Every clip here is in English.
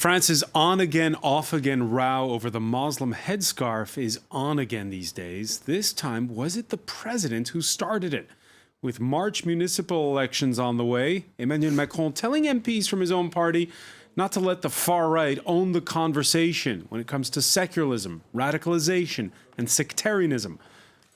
France's on-again, off-again row over the Muslim headscarf is on again these days. This time, was it the president who started it? With March municipal elections on the way, Emmanuel Macron telling MPs from his own party not to let the far right own the conversation when it comes to secularism, radicalisation, and sectarianism.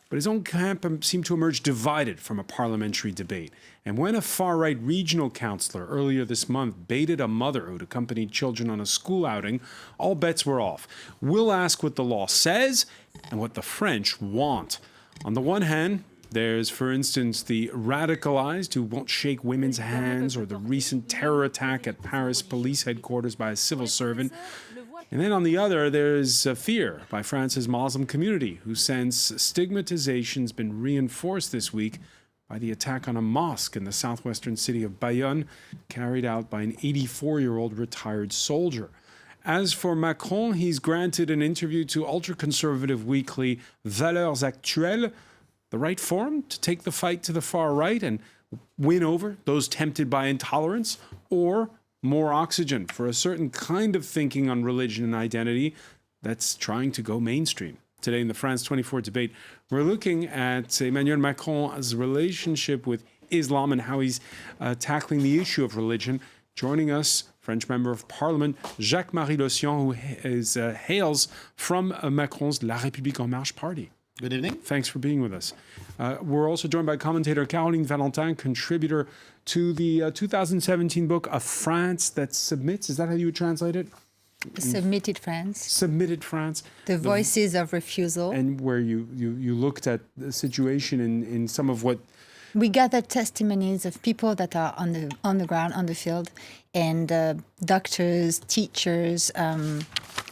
But his own camp seemed to emerge divided from a parliamentary debate. And when a far-right regional councilor earlier this month baited a mother who'd accompanied children on a school outing, all bets were off. We'll ask what the law says and what the French want. On the one hand, there's, for instance, the radicalized who won't shake women's hands, or the recent terror attack at Paris police headquarters by a civil servant. And then on the other, there's fear by France's Muslim community, who sense stigmatization's been reinforced this week by the attack on a mosque in the southwestern city of Bayonne, carried out by an 84-year-old retired soldier. As for Macron, he's granted an interview to ultra-conservative weekly Valeurs Actuelles, the right forum to take the fight to the far right and win over those tempted by intolerance, or more oxygen for a certain kind of thinking on religion and identity that's trying to go mainstream. Today in the France 24 debate, we're looking at Emmanuel Macron's relationship with Islam and how he's tackling the issue of religion. Joining us, French Member of Parliament, Jacques-Marie Le Sion, who hails from Macron's La République En Marche party. Good evening. Thanks for being with us. We're also joined by commentator Caroline Valentin, contributor to the 2017 book, A France That Submits. Is that how you would translate it? Submitted France. Submitted France. The Voices of Refusal. And where you looked at the situation in some of what... We gathered testimonies of people that are on the ground, on the field, and doctors, teachers,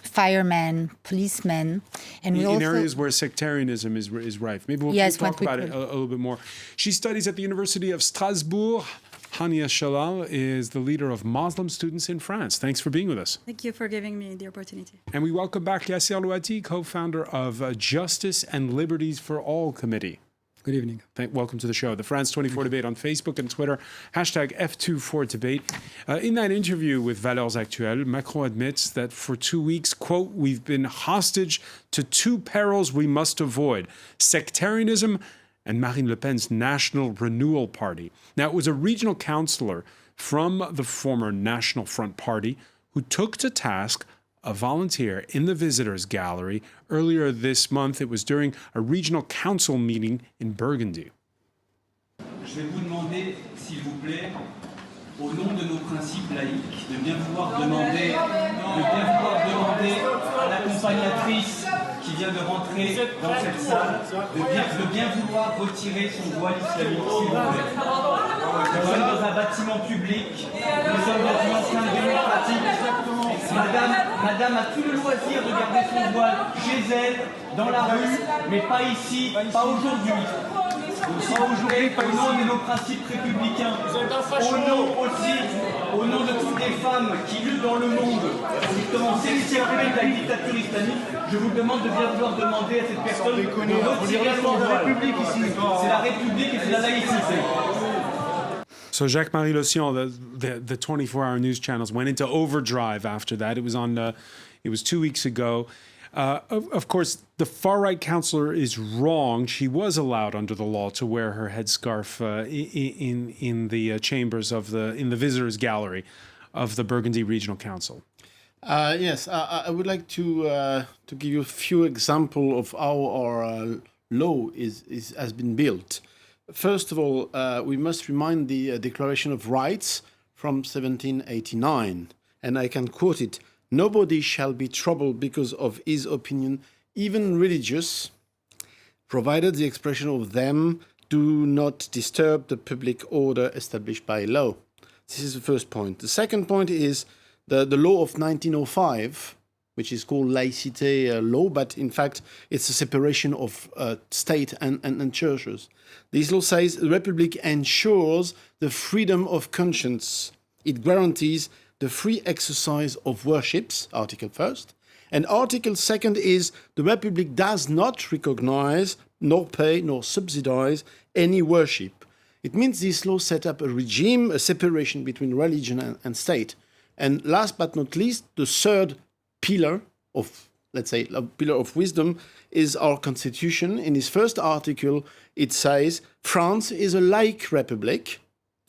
firemen, policemen, and we in also... areas where sectarianism is rife. Maybe we'll talk about it a little bit more. She studies at the University of Strasbourg. Hania Shalal is the leader of Muslim students in France. Thanks for being with us. Thank you for giving me the opportunity. And we welcome back Yasser Louati, co-founder of Justice and Liberties for All Committee. Good evening. Welcome to the show. The France 24 debate on Facebook and Twitter, hashtag F24debate. In that interview with Valeurs Actuelles, Macron admits that for 2 weeks, quote, we've been hostage to two perils we must avoid: sectarianism and Marine Le Pen's National Renewal Party. Now, it was a regional councillor from the former National Front Party who took to task a volunteer in the visitors gallery. Earlier this month, it was during a regional council meeting in Burgundy. Je vais vous demander, s'il vous plaît, au nom de nos principes laïques, de bien vouloir demander à l'accompagnatrice qui vient de rentrer dans cette salle de bien vouloir retirer son voile islamique, s'il vous plaît. Nous sommes dans un bâtiment public, nous sommes dans une enceinte démocratique. Madame a tout le loisir de garder son voile chez elle, dans la rue, mais pas ici, pas aujourd'hui. Au nom de nos principes républicains, au nom de toutes les femmes qui luttent dans le monde pour justement s'extirper de la dictature islamique, je vous demande de bien vouloir demander à cette personne de retirer son voile. C'est la République et c'est la laïcité. So Jacques-Marie Le Sion, the 24-hour news channels went into overdrive after that. It was 2 weeks ago. Of course, the far-right councillor is wrong. She was allowed under the law to wear her headscarf in the chambers in the visitors gallery of the Burgundy Regional Council. Yes, I would like to give you a few examples of how our law has been built. First of all, we must remind the Declaration of Rights from 1789, and I can quote it: "Nobody shall be troubled because of his opinion, even religious, provided the expression of them do not disturb the public order established by law." This is the first point. The second point is the law of 1905, which is called laïcité law, but in fact it's a separation of state and churches. This law says the Republic ensures the freedom of conscience. It guarantees the free exercise of worships, Article 1st. And Article 2nd is the Republic does not recognize, nor pay, nor subsidize any worship. It means this law set up a regime, a separation between religion and state, And last but not least, the third pillar of, let's say, a pillar of wisdom is our constitution. In its first article, it says, France is a laic republic.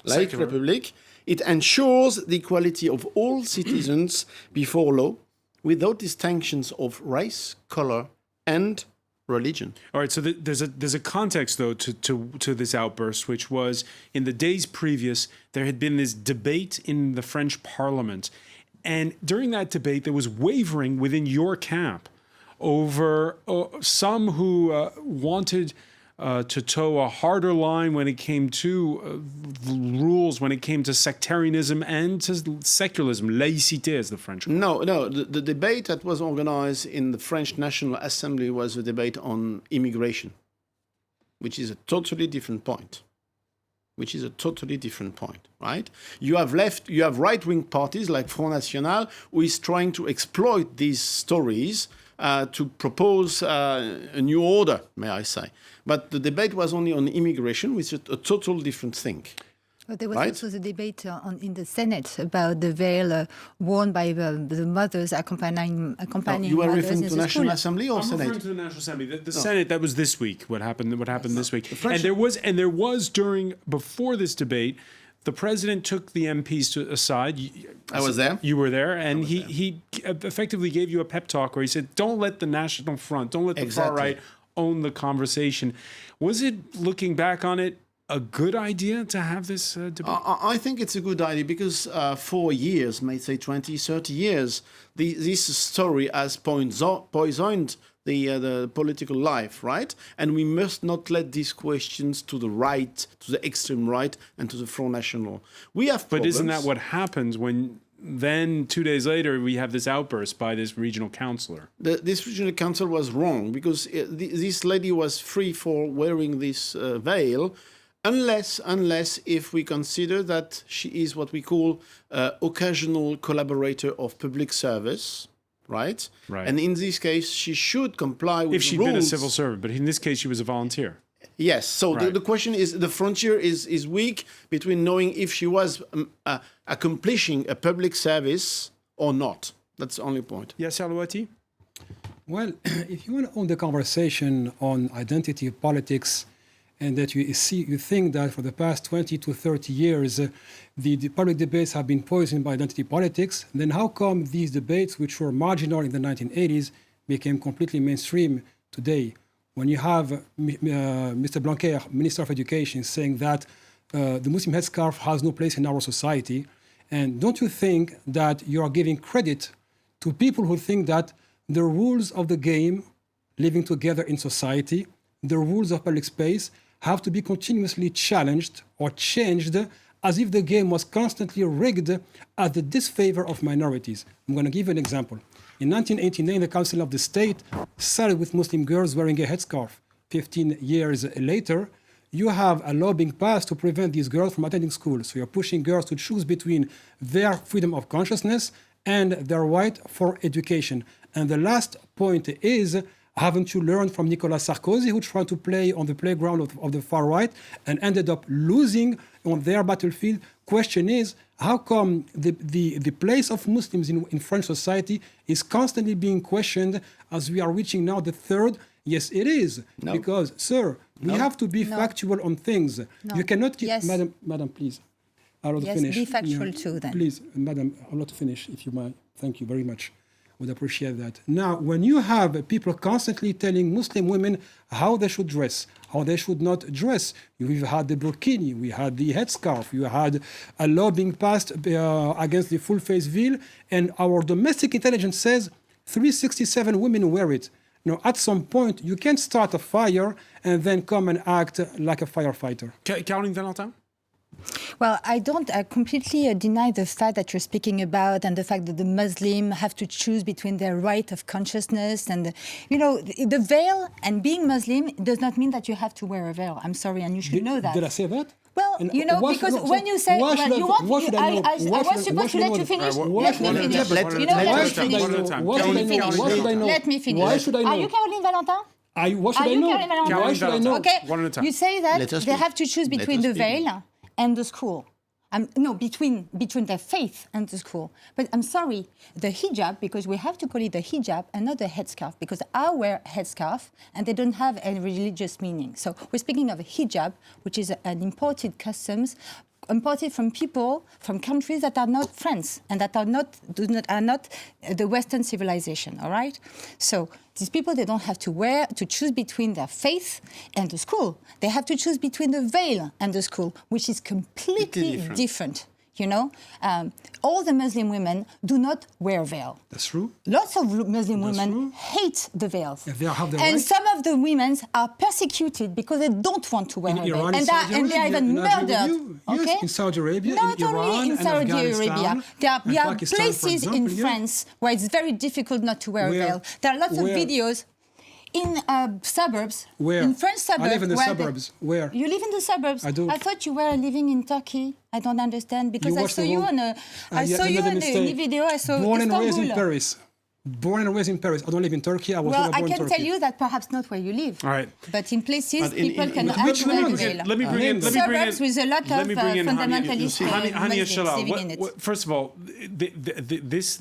Laic Secular. republic. It ensures the equality of all citizens before law, without distinctions of race, color, and religion. All right, so there's a context though to this outburst, which was in the days previous there had been this debate in the French Parliament, and during that debate there was wavering within your camp over some who wanted to toe a harder line when it came to rules, when it came to sectarianism and to secularism, laïcité as the French call it. No. The debate that was organized in the French National Assembly was a debate on immigration, which is a totally different point. Right? You have right-wing parties like Front National, who is trying to exploit these stories to propose a new order, may I say. But the debate was only on immigration, which is a total different thing. But there was Right? also the debate in the Senate about the veil worn by the mothers accompanying You were mothers referring in to the National school. Assembly or I'm referring Senate? to the National Assembly. The Senate, that was this week. What happened this week? French- And there was before this debate, the president took the MPs aside. I was there. You were there, and he effectively gave you a pep talk where he said, "Don't let the National Front, don't let the far Exactly. right own the conversation." Was it, looking back on it, a good idea to have this debate? I think it's a good idea because for years, may say 20, 30 years, this story has poisoned the political life, right? And we must not let these questions to the right, to the extreme right, and to the Front National. We have But problems. isn't that what happens when then 2 days later we have this outburst by this regional councilor? This regional council was wrong because this lady was free for wearing this veil, unless if we consider that she is what we call occasional collaborator of public service, right? Right. And in this case, she should comply with If the she'd rules. been a civil servant, but in this case she was a volunteer. Yes. So Right. the question is, the frontier is weak between knowing if she was accomplishing a public service or not. That's the only point. Yes, Alouati? Well, if you want to own the conversation on identity politics, and that you think that for the past 20 to 30 years, the public debates have been poisoned by identity politics, then how come these debates, which were marginal in the 1980s, became completely mainstream today? When you have Mr. Blanquer, Minister of Education, saying that the Muslim headscarf has no place in our society, and don't you think that you are giving credit to people who think that the rules of the game, living together in society, the rules of public space, have to be continuously challenged or changed as if the game was constantly rigged at the disfavor of minorities? I'm going to give you an example. In 1989, the Council of the State started with Muslim girls wearing a headscarf. 15 years later, you have a law being passed to prevent these girls from attending school. So you're pushing girls to choose between their freedom of consciousness and their right for education. And the last point is, haven't you learned from Nicolas Sarkozy, who tried to play on the playground of the far right and ended up losing on their battlefield? Question is, how come the place of Muslims in French society is constantly being questioned as we are reaching now the third? Yes, it is. No. Because, sir, we have to be No. factual on things. No. You cannot keep... Yes. Madam, please. I'll let Yes, finish. be factual too, then. Please, Madam, I'll let finish, if you might. Thank you very much. Would appreciate that. Now, when you have people constantly telling Muslim women how they should dress, how they should not dress, we've had the burkini, we had the headscarf, you had a law being passed against the full-face veil, and our domestic intelligence says 367 women wear it. Now, at some point, you can't start a fire and then come and act like a firefighter. Caroline Valentin? Well, I don't completely deny the fact that you're speaking about and the fact that the Muslim have to choose between their right of consciousness and, the veil and being Muslim does not mean that you have to wear a veil. I'm sorry, and you should know that. Did I say that? Well, And because when you say, why should I you know? want, Why should I know? I Why was should I- supposed to why let should you I finish. know? Let me finish. Let You know, me let me finish. finish. One at a time. Why should I know? finish. Why should I know? Let me finish. Why should I know? Are you Caroline Valentin? What should Are I you know? Caroline Valentin? Why should I know? Okay, One at a time. you say Let that us they speak. have to choose Let between us the speak. veil and the school. No, between their faith and the school. But I'm sorry, the hijab, because we have to call it the hijab and not the headscarf, because I wear headscarf and they don't have a religious meaning. So we're speaking of a hijab, which is an imported customs, imported from people, from countries that are not friends and that are not the Western civilization, all right? So these people, they don't have to choose between their faith and the school. They have to choose between the veil and the school, which is completely different. You know, all the Muslim women do not wear veil. That's true. Lots of Muslim women hate the veils. If they have the and right. some of the women are persecuted because they don't want to wear a veil. And they are even murdered. Yes, Okay? in Saudi Arabia, Not in Iran, only in and Saudi Afghanistan, Arabia. There are Pakistan, for places example, in yeah. France where it's very difficult not to wear a veil. There are lots of videos in suburbs, Where? in French suburbs. I live in the where suburbs. Where? You live in the suburbs? I do. I thought you were living in Turkey. I don't understand because You I watch saw the you whole- on a. I saw you in the video. I saw Born and raised in Istanbul. Paris. Born and raised in Paris. I don't live in Turkey. I was Well, never I born in can Turkey. tell you that perhaps not where you live. All right. But in places, But in- people in- can in have which to wear the ones? veil. Let me bring in. Let me bring in. Suburbs with a lot let of me bring in fundamentalist Hania Muslims Shalal, living in it. first of all,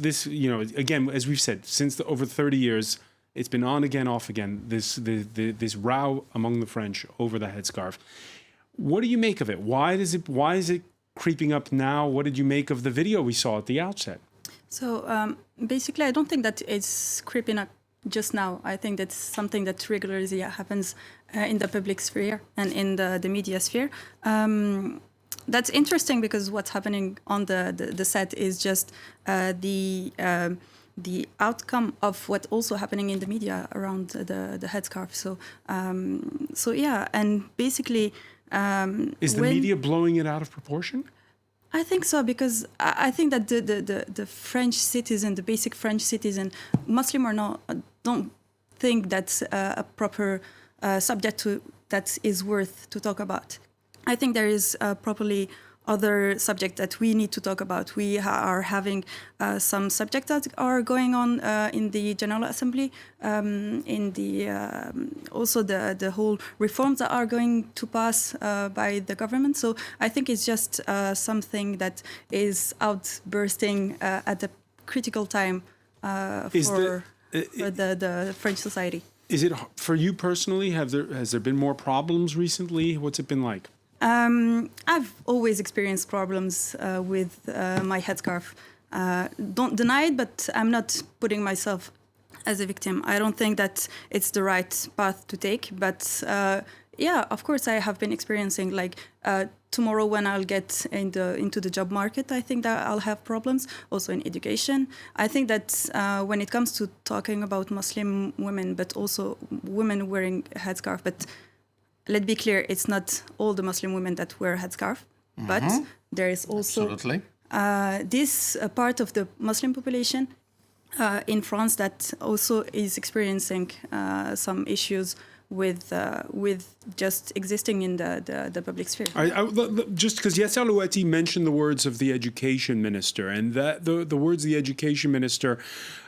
this you know, again, as we've said, since over 30 years, it's been on again, off again. This row among the French over the headscarf. What do you make of it? Why is it creeping up now? What did you make of the video we saw at the outset? So basically, I don't think that it's creeping up just now. I think that's something that regularly happens in the public sphere and in the media sphere. That's interesting because what's happening on the set is just the outcome of what's also happening in the media around the headscarf. So yeah, and basically, Is the media blowing it out of proportion? I think so, because I think that the French citizen, the basic French citizen, Muslim or not, don't think that's a proper subject that is worth to talk about. I think there is properly other subject that we need to talk about. We are having some subjects that are going on in the General Assembly, in the also the whole reforms that are going to pass by the government. So I think it's just something that is outbursting at a critical time for the French society. Is it for you personally? Has there been more problems recently? What's it been like? I've always experienced problems with my headscarf. Don't deny it, but I'm not putting myself as a victim. I don't think that it's the right path to take. But yeah, of course, I have been experiencing like tomorrow when I'll get into the job market, I think that I'll have problems. Also in education. I think that when it comes to talking about Muslim women, but also women wearing headscarf, but let's be clear, it's not all the Muslim women that wear headscarf, but there is also this part of the Muslim population in France that also is experiencing some issues with just existing in the public sphere. Just because Yasser Louati mentioned the words of the education minister, and that the words of the education minister,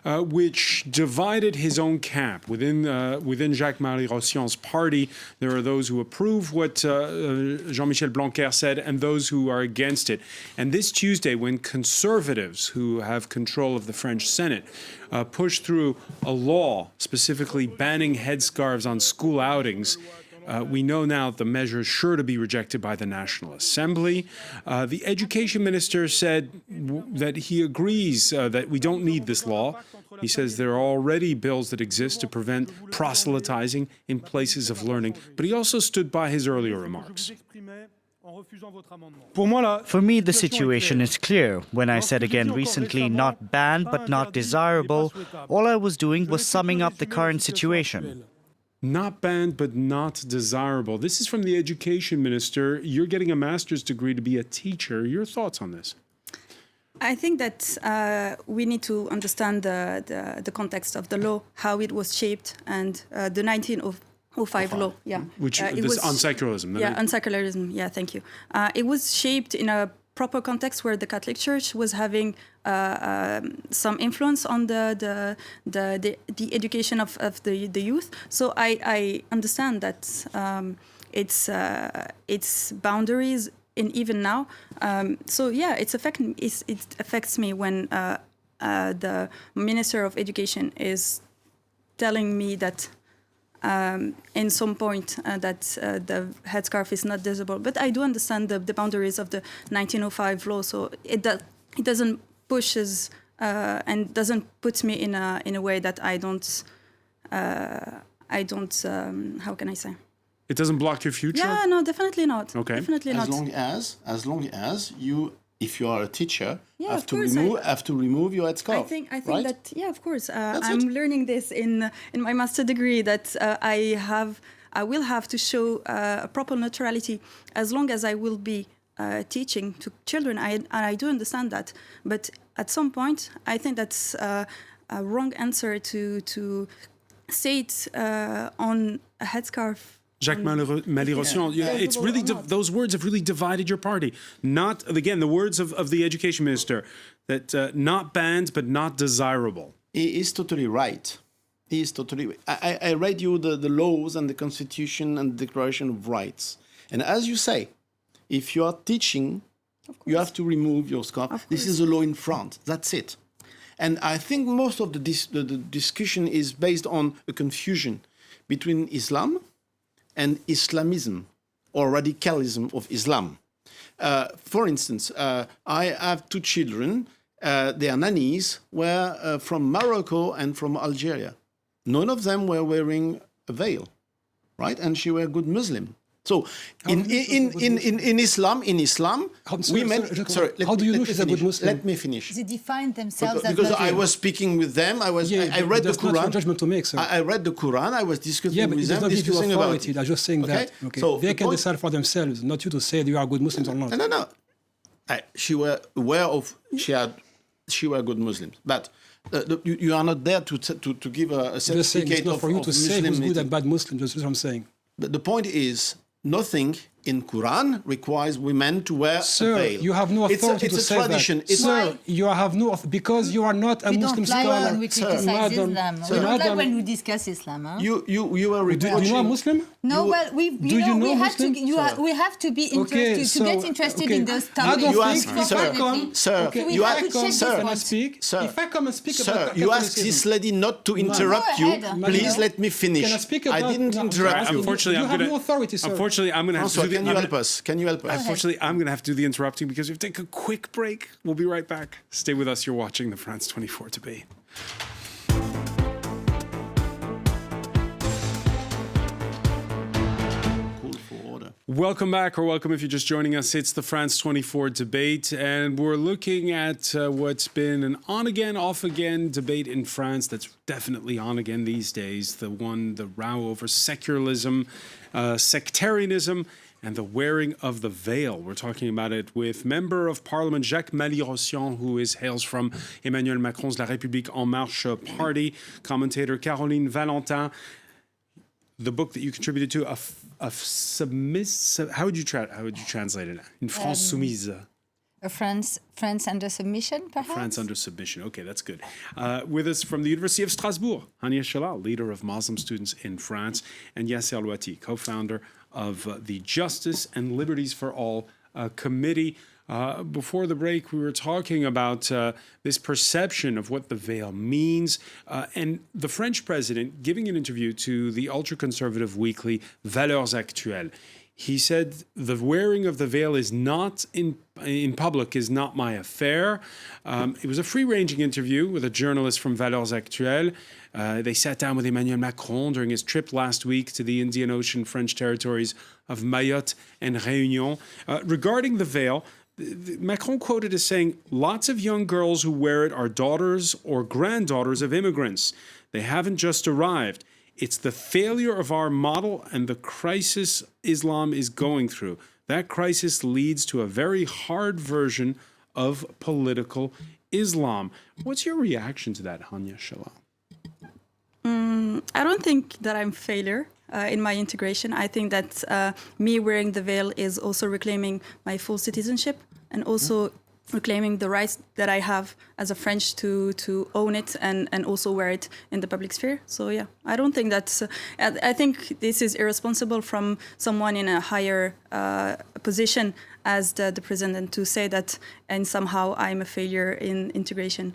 which divided his own camp within Jacques-Marie Rossignol's party. There are those who approve what Jean-Michel Blanquer said, and those who are against it. And this Tuesday, when conservatives who have control of the French Senate pushed through a law specifically banning headscarves on school outings, we know now that the measure is sure to be rejected by the National Assembly. The education minister said that he agrees that we don't need this law. He says there are already bills that exist to prevent proselytizing in places of learning, but he also stood by his earlier remarks. For me, the situation is clear. When I said again recently, not banned but not desirable, all I was doing was summing up the current situation. Not banned, but not desirable. This is from the education minister. You're getting a master's degree to be a teacher. Your thoughts on this? I think that we need to understand the context of the law, how it was shaped, and the 1905 law. Yeah, which it this was on secularism. Yeah, on secularism. Yeah, thank you. It was shaped in a proper context where the Catholic Church was having some influence on the education of the youth. So I understand that its boundaries even now. So yeah, it affects me when the Minister of Education is telling me that in some point that the headscarf is not visible. But I do understand the boundaries of the 1905 law, so it doesn't pushes and doesn't put me in a way that I don't how can I say? It doesn't block your future? Yeah, no, definitely not. Okay. Definitely not. As long as you, if you are a teacher, Yeah, have of to course, remove your headscarf. I think right? that, yeah, of course. That's I'm it. learning this in my master degree that I will have to show a proper neutrality as long as I will be teaching to children. I do understand that, but at some point, I think that's a wrong answer to say it on a headscarf. Jacques Malirossion, it's really those words have really divided your party. Not, again, the words of the education minister, that not banned but not desirable. He is totally right. He is totally. I read you the laws and the Constitution and the Declaration of Rights, and as you say, if you are teaching, you have to remove your scarf. This is a law in France. That's it. And I think most of the discussion is based on a confusion between Islam and Islamism or radicalism of Islam. For instance, I have two children. Their nannies were from Morocco and from Algeria. None of them were wearing a veil, right? And she were a good Muslim. So in Islam, how do you know she's a good Muslim? Let me finish. They define themselves because as I was speaking with them. I read the Quran. Not your judgment to make, sir. I read the Quran. I was discussing with them, but it does not give you authority. about it. I'm just saying that. Okay. So they can decide for themselves, not you to say you are good Muslims or not. No. She were aware of she were good Muslims, but you are not there to give a certificate it's not for you to say who's good and bad Muslims. That's what I'm saying. But the point is, nothing in Quran requires women to wear a veil. You have no authority to say tradition. That. Sir, you have no because you are not a Muslim don't like scholar. when we criticize Islam. We don't like when we discuss Islam. Huh? You are reproaching. Do you know a Muslim? No, well, we have to be interested to get interested in those topics. You ask, sir. Can I speak? Sir, if I come and speak sir, about you ask this lady not to interrupt you. Please let me finish. Can I speak about? I didn't interrupt you. Unfortunately, you have no authority, sir. Unfortunately, I'm going to have to do the. Can you help us? Can you help us? Unfortunately, I'm going to have to do the interrupting because we have to take a quick break. We'll be right back. Stay with us. You're watching the France 24 debate. Welcome back, or welcome if you're just joining us. It's the France 24 debate, and we're looking at what's been an on-again, off-again debate in France that's definitely on again these days. The row over secularism, sectarianism, and the wearing of the veil. We're talking about it with Member of Parliament Jacques Malirossion, who hails from Emmanuel Macron's La République En Marche party, commentator Caroline Valentin. The book that you contributed to, how would you translate it in France soumise? France under submission, perhaps? France under submission. Okay, that's good. With us from the University of Strasbourg, Hania Shalal, leader of Muslim students in France, and Yasser Louati, co-founder of the Justice and Liberties for All Committee. Before the break, we were talking about this perception of what the veil means, and the French president giving an interview to the ultra-conservative weekly Valeurs Actuelles. He said the wearing of the veil is not in public is not my affair. It was a free-ranging interview with a journalist from Valeurs Actuelles. They sat down with Emmanuel Macron during his trip last week to the Indian Ocean French territories of Mayotte and Réunion. Regarding the veil, Macron quoted as saying, "Lots of young girls who wear it are daughters or granddaughters of immigrants. They haven't just arrived. It's the failure of our model and the crisis Islam is going through. That crisis leads to a very hard version of political Islam." What's your reaction to that, Hania Shalal? I don't think that I'm failure in my integration. I think that me wearing the veil is also reclaiming my full citizenship and also reclaiming the rights that I have as a French to own it and also wear it in the public sphere. So yeah, I don't think that's. I think this is irresponsible from someone in a higher position as the president to say that, and somehow I'm a failure in integration.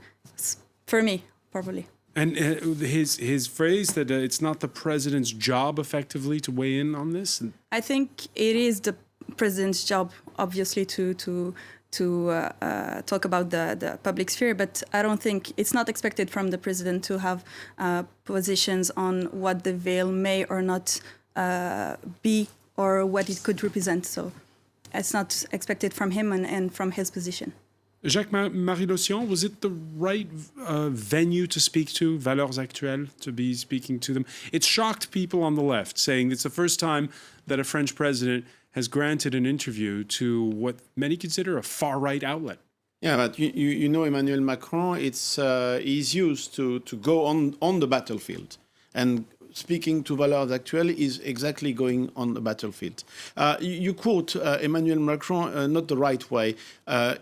For me, probably. And his phrase that it's not the president's job, effectively, to weigh in on this. I think it is the president's job, obviously, to talk about the public sphere, but I don't think it's not expected from the president to have positions on what the veil may or not be or what it could represent. So it's not expected from him and from his position. Jacques-Marie Lotion, was it the right venue to speak to Valeurs Actuelles, to be speaking to them? It shocked people on the left, saying it's the first time that a French president has granted an interview to what many consider a far-right outlet. Yeah, but you know Emmanuel Macron, he's used to go on the battlefield. And speaking to Valeurs Actuelles is exactly going on the battlefield. You quote Emmanuel Macron not the right way.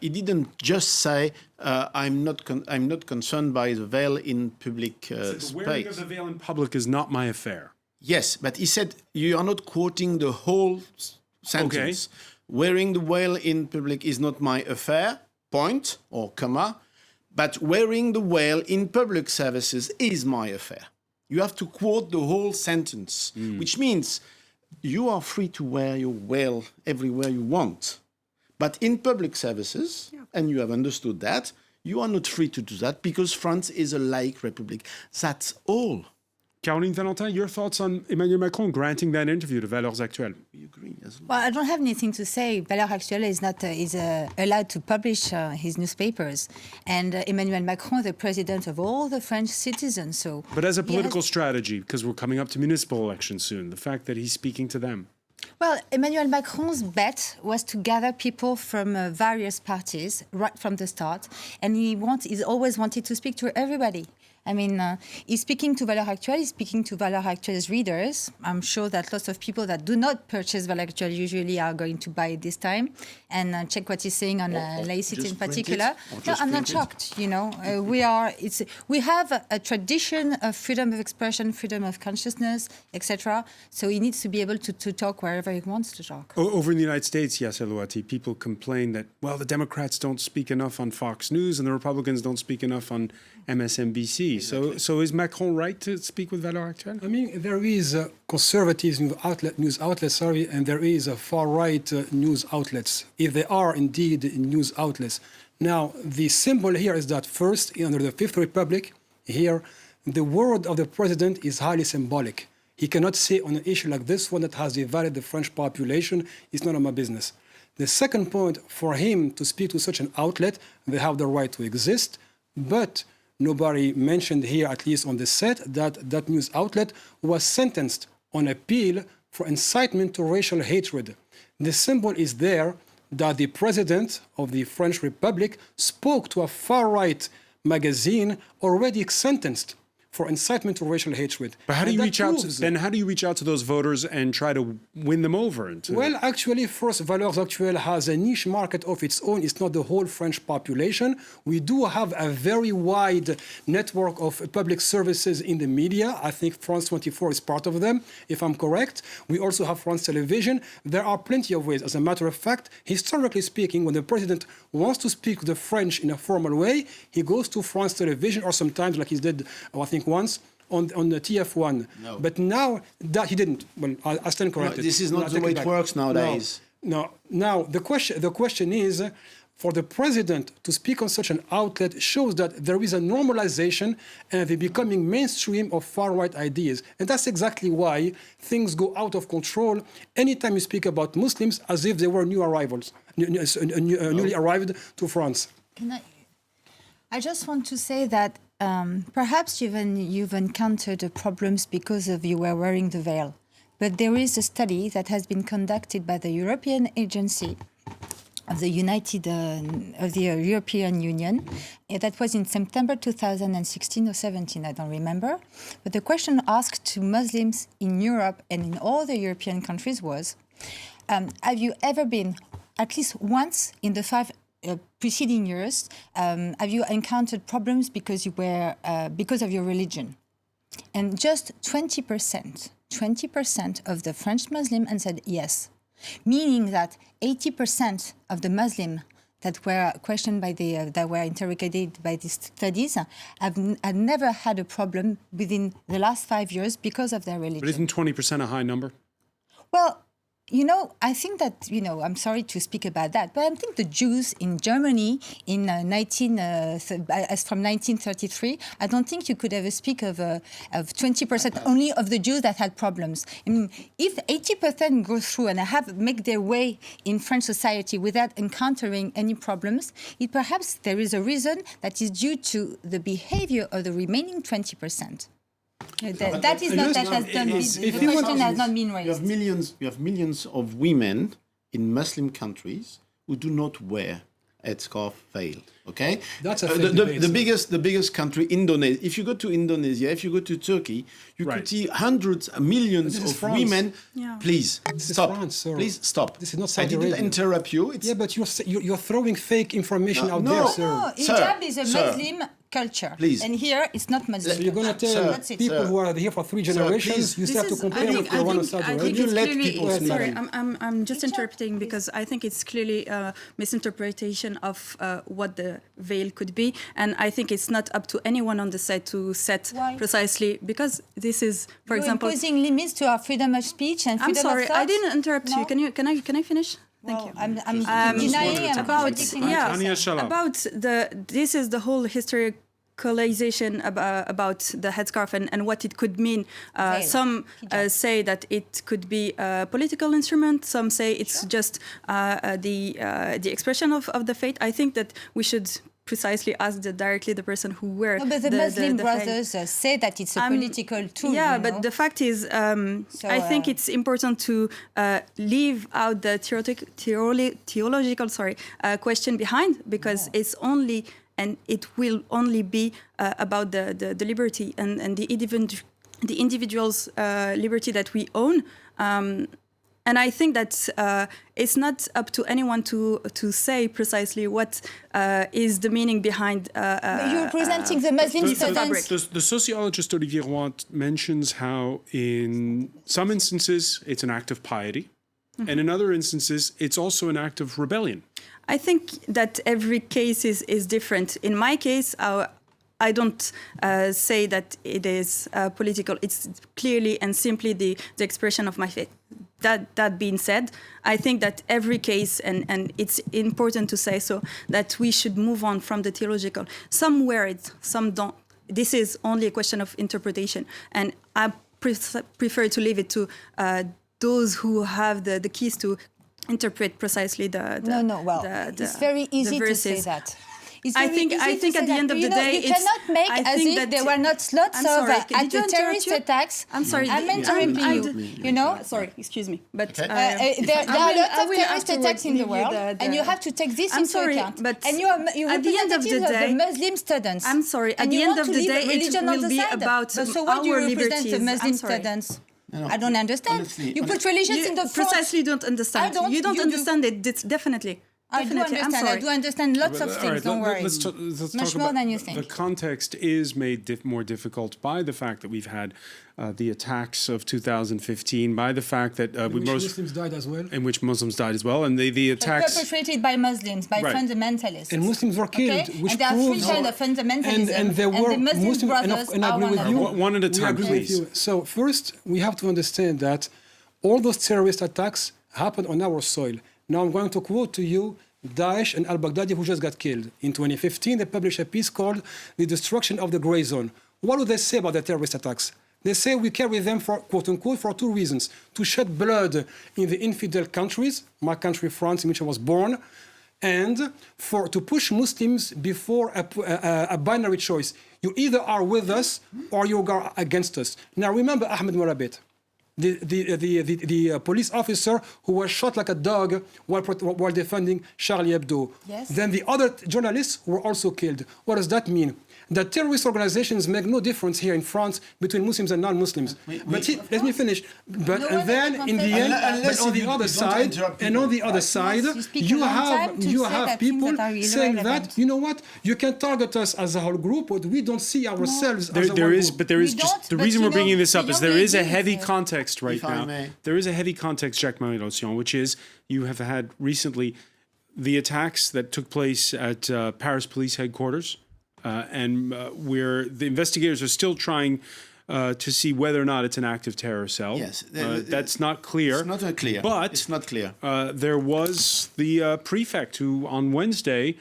He didn't just say, I'm not concerned by the veil in public space. The wearing of the veil in public is not my affair. Yes, but he said you are not quoting the whole sentence. Okay. Wearing the veil in public is not my affair, point or comma, but wearing the veil in public services is my affair. You have to quote the whole sentence, which means you are free to wear your veil everywhere you want. But in public services, and you have understood that, you are not free to do that because France is a laic republic. That's all. Caroline Valentin, your thoughts on Emmanuel Macron granting that interview to Valeurs Actuelles? We agree as well. Well, I don't have anything to say. Valeurs Actuelles is not allowed to publish his newspapers, and Emmanuel Macron, the president of all the French citizens. So, but as a political strategy, because we're coming up to municipal elections soon, the fact that he's speaking to them. Well, Emmanuel Macron's bet was to gather people from various parties right from the start, and he's always wanted to speak to everybody. I mean, he's speaking to Valeurs Actuelles, he's speaking to Valeurs Actuelles readers. I'm sure that lots of people that do not purchase Valeurs Actuelles usually are going to buy it this time and check what he's saying on laicity in particular. No, I'm not shocked, you know. We have a tradition of freedom of expression, freedom of consciousness, etc. So he needs to be able to talk wherever he wants to talk. Over in the United States, Yasser Louati, people complain that, well, the Democrats don't speak enough on Fox News and the Republicans don't speak enough on MSNBC. Exactly. So is Macron right to speak with Valeurs Actuelles? I mean, there is a conservative news outlet, and there is a far-right news outlets, if they are indeed news outlets. Now, the symbol here is that first, under the Fifth Republic, here, the word of the president is highly symbolic. He cannot say on an issue like this one that has divided the French population, it's none of my business. The second point, for him to speak to such an outlet, they have the right to exist, but nobody mentioned here, at least on the set, that that news outlet was sentenced on appeal for incitement to racial hatred. The symbol is there that the president of the French Republic spoke to a far-right magazine already sentenced for incitement to racial hatred. But how do you reach out to those voters and try to win them over? Well, actually, first, Valeurs Actuelles has a niche market of its own. It's not the whole French population. We do have a very wide network of public services in the media. I think France 24 is part of them, if I'm correct. We also have France Television. There are plenty of ways. As a matter of fact, historically speaking, when the president wants to speak to the French in a formal way, he goes to France Television, or sometimes, like he did, I think, once on the TF1. No. But now that he didn't. Well, I stand corrected. No, this is not the way it works nowadays. No. Now the question is, for the president to speak on such an outlet shows that there is a normalization and the becoming mainstream of far-right ideas. And that's exactly why things go out of control anytime you speak about Muslims as if they were new arrivals, newly arrived to France. I just want to say that perhaps you've encountered problems because of you were wearing the veil. But there is a study that has been conducted by the European Agency of the European Union. That was in September 2016 or 17, I don't remember. But the question asked to Muslims in Europe and in all the European countries was, have you ever been at least once in the 5 preceding years, have you encountered problems because you were because of your religion? And just 20% of the French Muslim answered yes, meaning that 80% of the Muslim that were questioned by that were interrogated by these studies have never had a problem within the last 5 years because of their religion. But isn't 20% a high number? Well, I think that, I'm sorry to speak about that, but I think the Jews in Germany as from 1933, I don't think you could ever speak of 20% only of the Jews that had problems. I mean, if 80% go through and make their way in French society without encountering any problems, perhaps there is a reason that is due to the behavior of the remaining 20%. That is not, that has done, the question has not been raised. You have millions of women in Muslim countries who do not wear headscarf, veil. Okay, that's a the biggest country, Indonesia. If you go to Indonesia, if you go to Turkey, you could see hundreds, millions of women. Yeah. Please stop. France, Please stop. This is not I Saudi didn't Arabia. interrupt you. Yeah, but you're throwing fake information out no. there, sir. No, hijab is a Muslim culture. Please. And here it's not Muslim. So you're going to tell That's it. people who are here for 3 generations, you still have to compare with the one of Saudi Arabia. You let people speak. Sorry, I'm just interpreting because I think it's clearly a misinterpretation of what the veil could be, and I think it's not up to anyone on the side to set precisely, because this is, for example, imposing limits to our freedom of speech and freedom I'm sorry, of thought. I didn't interrupt you. Can I finish? Thank you. I'm denying and contradicting about this is the whole historicalization about the headscarf and what it could mean. Some say that it could be a political instrument. Some say it's just the expression of the faith. I think that we should precisely ask directly the person who wear. No, but the Muslim brothers say that it's a political tool. Yeah, but the fact is, I think it's important to leave out the theological question behind, because it's only and it will only be about the liberty and the individual's liberty that we own. And I think that it's not up to anyone to say precisely what is the meaning behind. You're presenting the Muslim students. The sociologist Olivier Roy mentions how in some instances it's an act of piety, and in other instances it's also an act of rebellion. I think that every case is different. In my case, I don't say that it is political. It's clearly and simply the expression of my faith. That being said, I think that every case, and it's important to say so, that we should move on from the theological. Some wear it, some don't. This is only a question of interpretation. And I prefer to leave it to those who have the keys to interpret precisely it's very easy to say that. I think at the end of the day, you cannot make as if there were not lots of terrorist attacks. I'm sorry. I'm interrupting you. Sorry, excuse me, but there are lots of terrorist attacks in the world, and you have to take this into account. But and you at the end of the day, the Muslim students. I'm sorry. At the end of the day, it will be about our liberties. So what do you represent the Muslim students? I don't understand. Honestly, you put religions in the front. Precisely don't understand. You don't understand it. It's definitely. I do understand. I do understand lots of things. Don't worry. Let's Much more than you think. The context is made more difficult by the fact that we've had the attacks of 2015, by the fact that Muslims died as well, in which Muslims died as well, and the attacks perpetrated by Muslims, by fundamentalists, and Muslims were killed, which and there are three kinds of fundamentalism, and there were the Muslim brothers and I agree with you. One at a time, please. So first, we have to understand that all those terrorist attacks happened on our soil. Now I'm going to quote to you Daesh and al-Baghdadi, who just got killed. In 2015, they published a piece called The Destruction of the Grey Zone. What do they say about the terrorist attacks? They say we carry them for, quote-unquote, for 2 reasons. To shed blood in the infidel countries, my country, France, in which I was born, and to push Muslims before a binary choice. You either are with us or you are against us. Now, remember Ahmed Morabit. the police officer who was shot like a dog while defending Charlie Hebdo. Yes. Then the other journalists were also killed. What does that mean? That terrorist organizations make no difference here in France between Muslims and non-Muslims. Let me finish. But and then in the end, but on the other side, you have people saying that, you know what, you can target us as a whole group, but we don't see ourselves as a whole group. But there is just the reason we're bringing this up is there is a heavy context right now. There is a heavy context, Jacques-Marie Lotion, which is you have had recently the attacks that took place at Paris police headquarters. Where the investigators are still trying to see whether or not it's an active terror cell. Yes, that's not clear. It's not clear. But it's not clear. There was the prefect who, on Wednesday,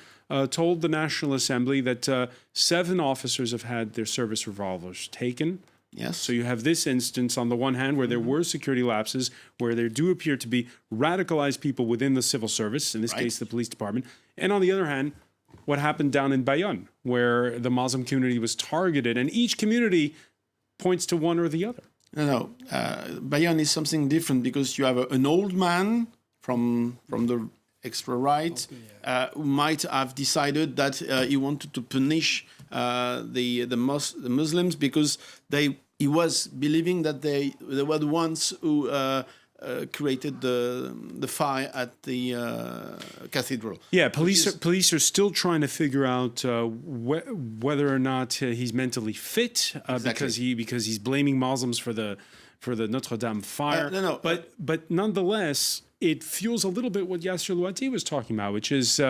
told the National Assembly that 7 officers have had their service revolvers taken. Yes. So you have this instance on the one hand where there were security lapses, where there do appear to be radicalized people within the civil service, in this case the police department, and on the other hand, what happened down in Bayonne, where the Muslim community was targeted, and each community points to one or the other. No. Bayonne is something different because you have an old man from the extra right who might have decided that he wanted to punish the Muslims because he was believing that they were the ones who created the fire at the cathedral. Yeah, police are still trying to figure out whether or not he's mentally fit because he's blaming Muslims for the Notre Dame fire. But nonetheless, it fuels a little bit what Yasser Louati was talking about, which is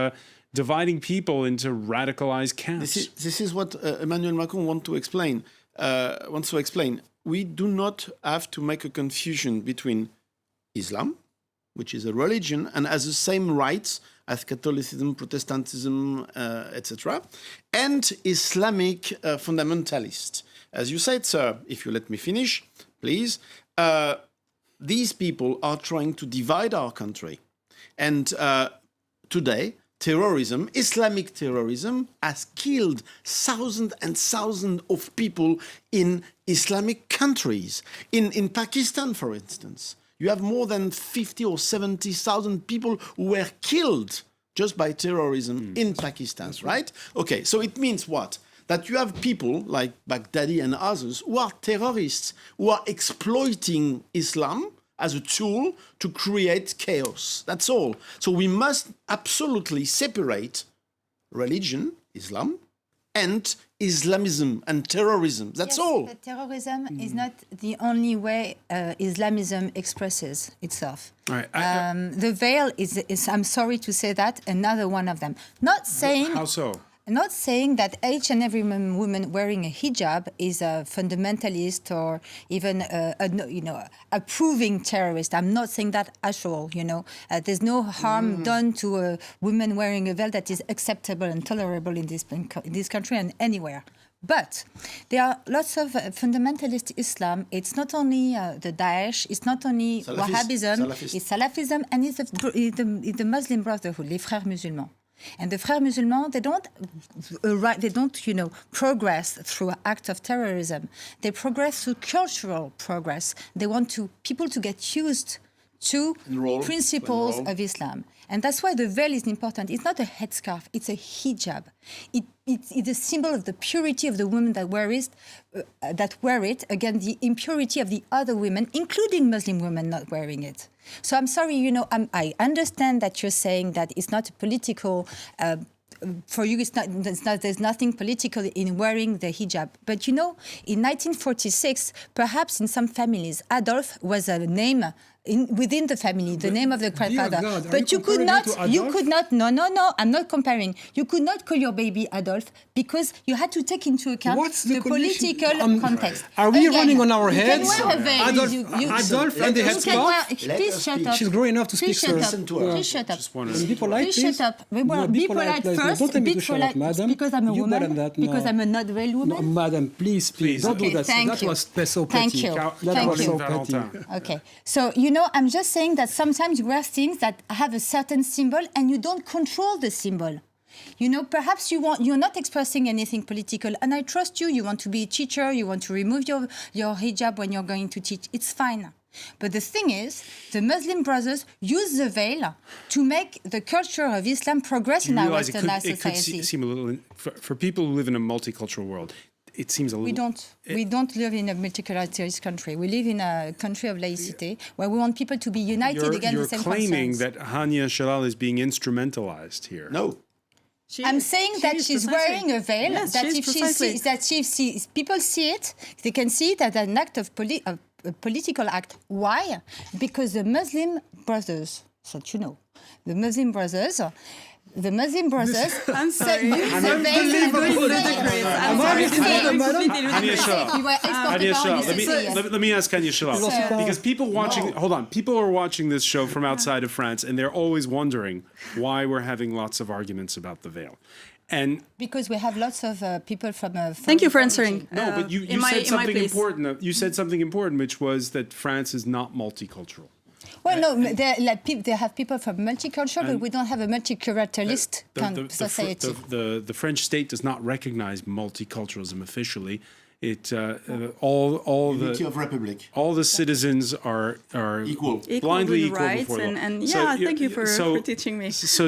dividing people into radicalized camps. This is what Emmanuel Macron wants to explain. We do not have to make a confusion between Islam, which is a religion and has the same rights as Catholicism, Protestantism, etc., and Islamic fundamentalists. As you said, sir, if you let me finish, please, these people are trying to divide our country. And today, terrorism, Islamic terrorism, has killed thousands and thousands of people in Islamic countries. In Pakistan, for instance, you have more than 50 or 70,000 people who were killed just by terrorism in Pakistan, right? Okay, so it means what? That you have people like Baghdadi and others who are terrorists, who are exploiting Islam as a tool to create chaos. That's all. So we must absolutely separate religion, Islam, and Islamism and terrorism. That's all. But terrorism is not the only way Islamism expresses itself. Right. The veil is, I'm sorry to say that, another one of them. Not saying... How so? Not saying that each and every woman wearing a hijab is a fundamentalist or even approving terrorist. I'm not saying that at all. There's no harm done to a woman wearing a veil that is acceptable and tolerable in this country and anywhere. But there are lots of fundamentalist Islam. It's not only the Daesh, it's not only Wahhabism, it's Salafism, and it's the Muslim Brotherhood, les Frères Musulmans. And the Frères Musulmans, they don't progress through acts of terrorism. They progress through cultural progress. They want people to get used to principles of Islam. And that's why the veil is important. It's not a headscarf, it's a hijab. It's a symbol of the purity of the women that wear it, against the impurity of the other women, including Muslim women not wearing it. So I'm sorry, I understand that you're saying that it's not a political... for you, there's nothing political in wearing the hijab. But in 1946, perhaps in some families, Adolf was a name within the family, the name of the grandfather. God, but you could not, no, I'm not comparing. You could not call your baby Adolf because you had to take into account the political context. Are we running on our heads? Adolf and the headscarf? Please shut up. She's growing enough to speak, sir. Please shut up. Be polite, please. Shut up. Be polite first. Don't tell me to shut up, madam. Because I'm a woman. Because I'm a not real woman. No, madam, please. Don't do that. That was so petty. That was so petty. Okay. So, I'm just saying that sometimes you wear things that have a certain symbol and you don't control the symbol. Perhaps you're not expressing anything political, and I trust you. You want to be a teacher, you want to remove your hijab when you're going to teach. It's fine. But the thing is, the Muslim Brothers use the veil to make the culture of Islam progress in our westernized society. It could seem a little, for people who live in a multicultural world, it seems a little... We don't live in a multiculturalist country. We live in a country of laicity where we want people to be united against the same You're claiming concerns. that Hania Shalal is being instrumentalized here. No. I'm saying that she's wearing a veil. Yes, that she is if she precisely. sees, that she sees, people see it, they can see it as an act of a political act. Why? Because the Muslim Brothers, so you know, the Muslim Brothers. I'm sorry. use the veil. Hania Shalal, let me ask Hania Shalal, because people are watching this show from outside of France, and they're always wondering why we're having lots of arguments about the veil. And because we have lots of people from. Thank you for answering. no, but you said something important. You said something important, which was that France is not multicultural. Well, no, they have people from multicultural, but we don't have a multiculturalist society. The French state does not recognize multiculturalism officially. It all Unity of Republic. all the citizens are Equal. blindly equal rights before the law. and So yeah, you- thank you for teaching me. So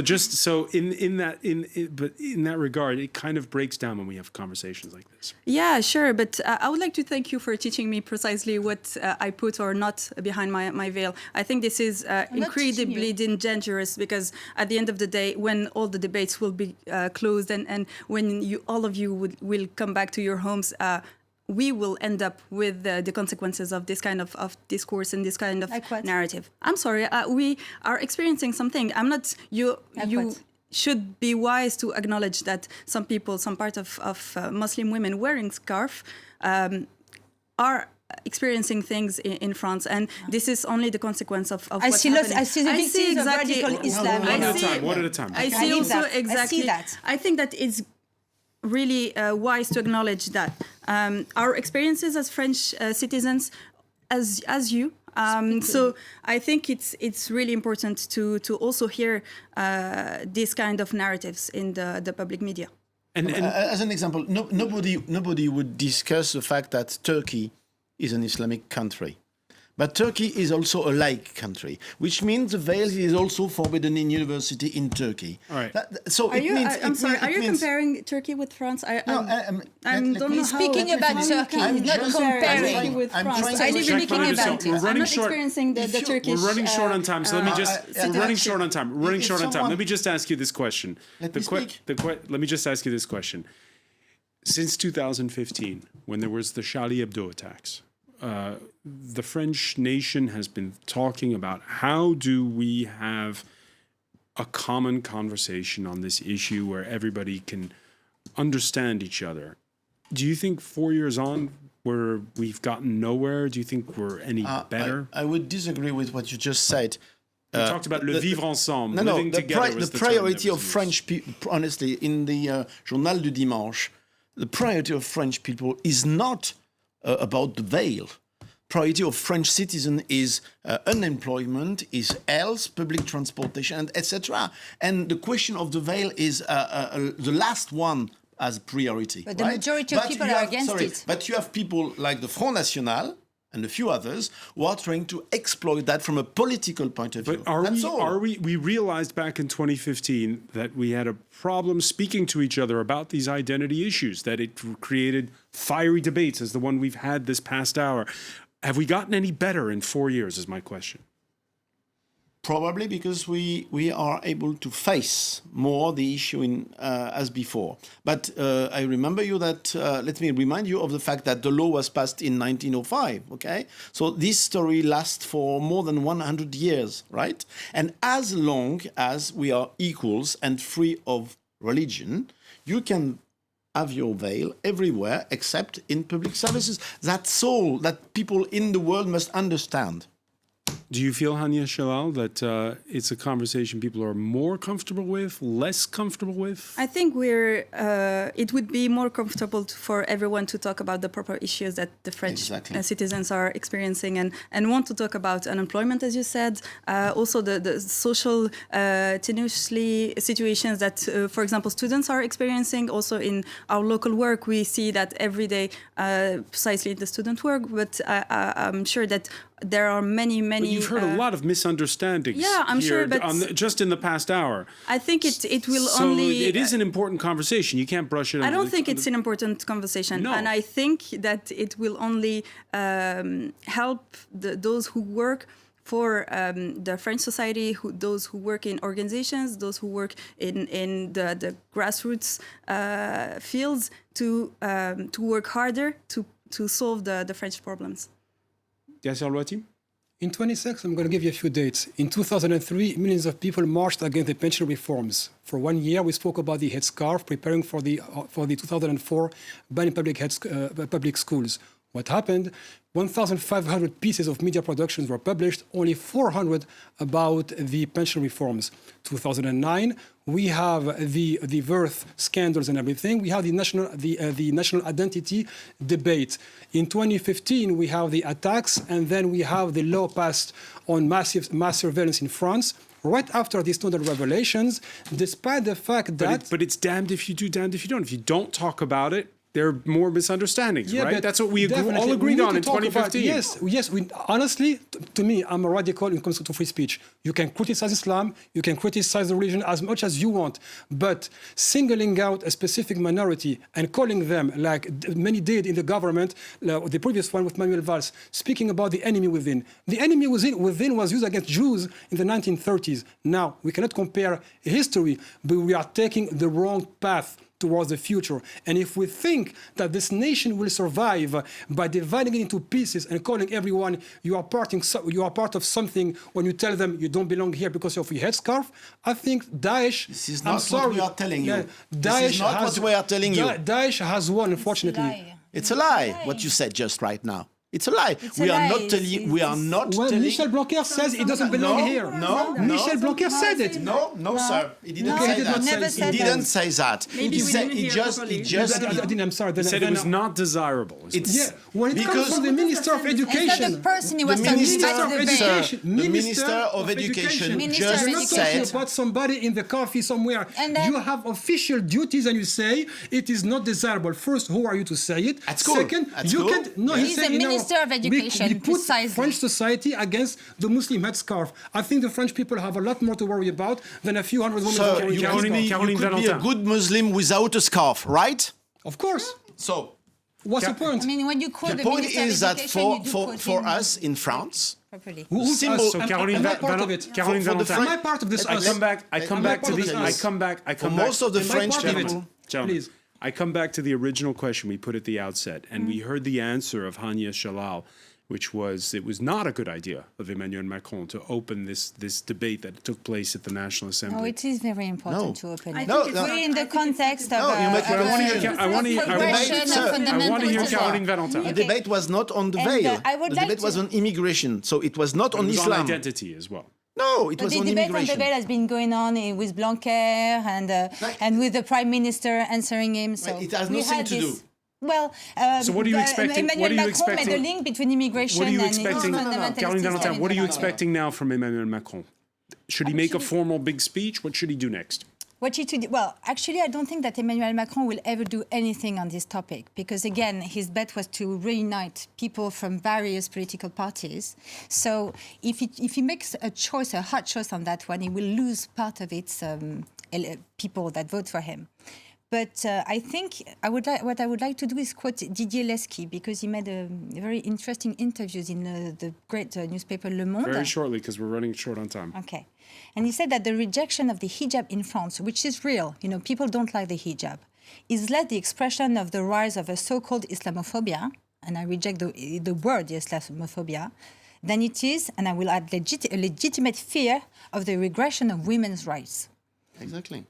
in that regard, it kind of breaks down when we have conversations like this. Yeah, sure. But I would like to thank you for teaching me precisely what I put or not behind my veil. I think this is incredibly dangerous because at the end of the day, when all the debates will be closed and when all of you will come back to your homes, we will end up with the consequences of this kind of discourse and this kind of narrative. I'm sorry, we are experiencing something. I'm not, you should be wise to acknowledge that some people, some part of Muslim women wearing scarf are experiencing things in France, and this is only the consequence of what's happening. I see the victims of radical Islam. One at a time. I see also exactly. I see that. I think that it's really wise to acknowledge that our experiences as French citizens, as you. So I think it's really important to also hear these kind of narratives in the public media. And As an example, nobody would discuss the fact that Turkey is an Islamic country. But Turkey is also a laic country, which means the veil is also forbidden in university in Turkey. All right. So Are you comparing Turkey with France? I don't know. Speaking about Turkey, not comparing with I'm France. trying to- speaking about it. I'm not experiencing the Turkish. we're running short on time, so let me just. We're running short on time. We're running If short on time. someone- Let me just ask you this question. Let me speak. Let me just ask you this question. Since 2015, when there was the Charlie Hebdo attacks, the French nation has been talking about how do we have a common conversation on this issue where everybody can understand each other. Do you think 4 years on we've gotten nowhere? Do you think we're any better? I would disagree with what you just said. We talked about le vivre ensemble, living the together was the the term priority that of was used. French people, honestly, in the Journal du Dimanche, the priority of French people is not about the veil. Priority of French citizen is unemployment, is health, public transportation, and etc. And the question of the veil is the last one as priority. But the majority of people are against it. But you have people like the Front National and a few others who are trying to exploit that from a political point of view. But we realized back in 2015 that we had a problem speaking to each other about these identity issues, that it created fiery debates as the one we've had this past hour. Have we gotten any better in 4 years is my question. Probably because we are able to face more the issue as before. But I remember you that, let me remind you of the fact that the law was passed in 1905, okay? So this story lasts for more than 100 years, right? And as long as we are equals and free of religion, you can have your veil everywhere except in public services. That's all that people in the world must understand. Do you feel, Hania Shalal, that it's a conversation people are more comfortable with, less comfortable with? I think it would be more comfortable for everyone to talk about the proper issues that the French citizens are experiencing and want to talk about unemployment, as you said. Also the social tenuously situations that, for example, students are experiencing. Also in our local work, we see that every day, precisely in the student work. But I'm sure that there are many. But you've heard a lot of misunderstandings. Yeah, I'm sure, but just in the past hour. I think it will so only. It is an important conversation. You can't brush it. I don't think it's an important conversation, No. and I think that it will only help those who work for the French society, those who work in organizations, those who work in the grassroots fields to work harder to solve the French problems. Yasser Louati? In 26, I'm going to give you a few dates. In 2003, millions of people marched against the pension reforms. For 1 year, we spoke about the headscarf, preparing for the 2004 ban in public schools. What happened? 1,500 pieces of media productions were published, only 400 about the pension reforms. 2009, we have the birth scandals and everything. We have the national identity debate. In 2015, we have the attacks, and then we have the law passed on mass surveillance in France. Right after these notable revelations, despite the fact that... But it's damned if you do, damned if you don't. If you don't talk about it, there are more misunderstandings, right? That's what we all agreed on in 2015. Yes. Honestly, to me, I'm a radical when it comes to free speech. You can criticize Islam, you can criticize the religion as much as you want, but singling out a specific minority and calling them, like many did in the government, the previous one with Manuel Valls, speaking about the enemy within. The enemy within was used against Jews in the 1930s. Now, we cannot compare history, but we are taking the wrong path towards the future. And if we think that this nation will survive by dividing it into pieces and calling everyone you are part of something when you tell them you don't belong here because of your headscarf, I think Daesh... This is not what we are telling you. This is not what we are telling you. Daesh has won, unfortunately. It's a lie, what you said just right now. It's a lie. We are not telling. Well, Michel Blanquer says it doesn't belong here. No. Michel Blanquer said it. No, sir. He didn't say that. He didn't say that. Maybe He we said didn't he hear just. properly. I'm sorry. He said it was not desirable. When it comes from the Minister of Education. It's not the person he was The talking Minister about of the Education. debate. The Minister of Education just You're not said. talking about somebody in the coffee somewhere. And then- You have official duties and you say it is not desirable. First, who are you to say it? At school. Second, At you school. can't. No, He's said, the Minister of Education, We put precisely. French society against the Muslim headscarf. I think the French people have a lot more to worry about than a few hundred women So wearing you a could headscarf. be a good Muslim without a scarf, right? Of course. So What's the point? I mean, when you call the the point Minister of is that Education, you do quote for him us in France, properly. Who's symbol- us? So Caroline am I part of it? Caroline For the Valentin. Am I part of this? I us? come back to the. I come back. most of the Am I French part of it? people. Gentlemen, Please. I come back to the original question we put at the outset, and we heard the answer of Hania Shalal, which was it was not a good idea of Emmanuel Macron to open this debate that took place at the National Assembly. No, it is very important No. to open I it. think it's no. not- We're in the I think it's context not- of No, you make your own I want to hear progression Sir, of I want to hear fundamentalism. Caroline Valentin. The Okay. debate was not on the And, veil. I would The like debate was to- on immigration, so it was not It on was Islam. on identity as well. No, it But was the on debate on the immigration. veil has been going on with Blanquer and with the Prime Minister answering him. So It has we nothing had to this. do. Well, So what are you expecting- Emmanuel what are you Macron made expecting- a link between immigration What are you and expecting, fundamentalist Caroline Valentin? What are you Islamism. expecting now from Emmanuel Macron? Should he make a formal big speech? What should he do next? Well, actually, I don't think that Emmanuel Macron will ever do anything on this topic because, again, his bet was to reunite people from various political parties. So if he makes a choice, a hard choice on that one, he will lose part of its people that vote for him. But I think what I would like to do is quote Didier Lesky because he made a very interesting interviews in the great newspaper Le Monde. Very shortly, because we're running short on time. Okay. And he said that the rejection of the hijab in France, which is real, people don't like the hijab, is less the expression of the rise of a so-called Islamophobia, and I reject the word Islamophobia, than it is, and I will add a legitimate fear of the regression of women's rights. Exactly.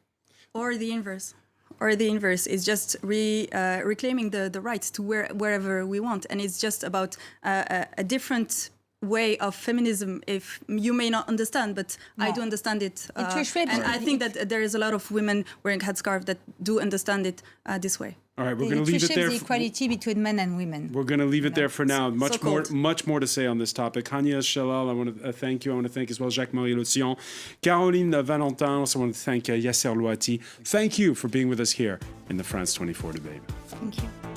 Or the inverse. Or the inverse is just reclaiming the rights to wherever we want. And it's just about a different way of feminism, if you may not understand, but I do understand it. reflects- And I think that there is a lot of women wearing headscarf that do understand it this way. All right, we're It going to leave it reshapes there. the equality between men and women. We're going to leave it there for now. So-called. Much more to say on this topic. Hania Shalal, I want to thank you. I want to thank as well Jacques-Marie Lotion, Caroline Valentin. I also want to thank Yasser Louati. Thank you for being with us here in the France 24 debate. Thank you.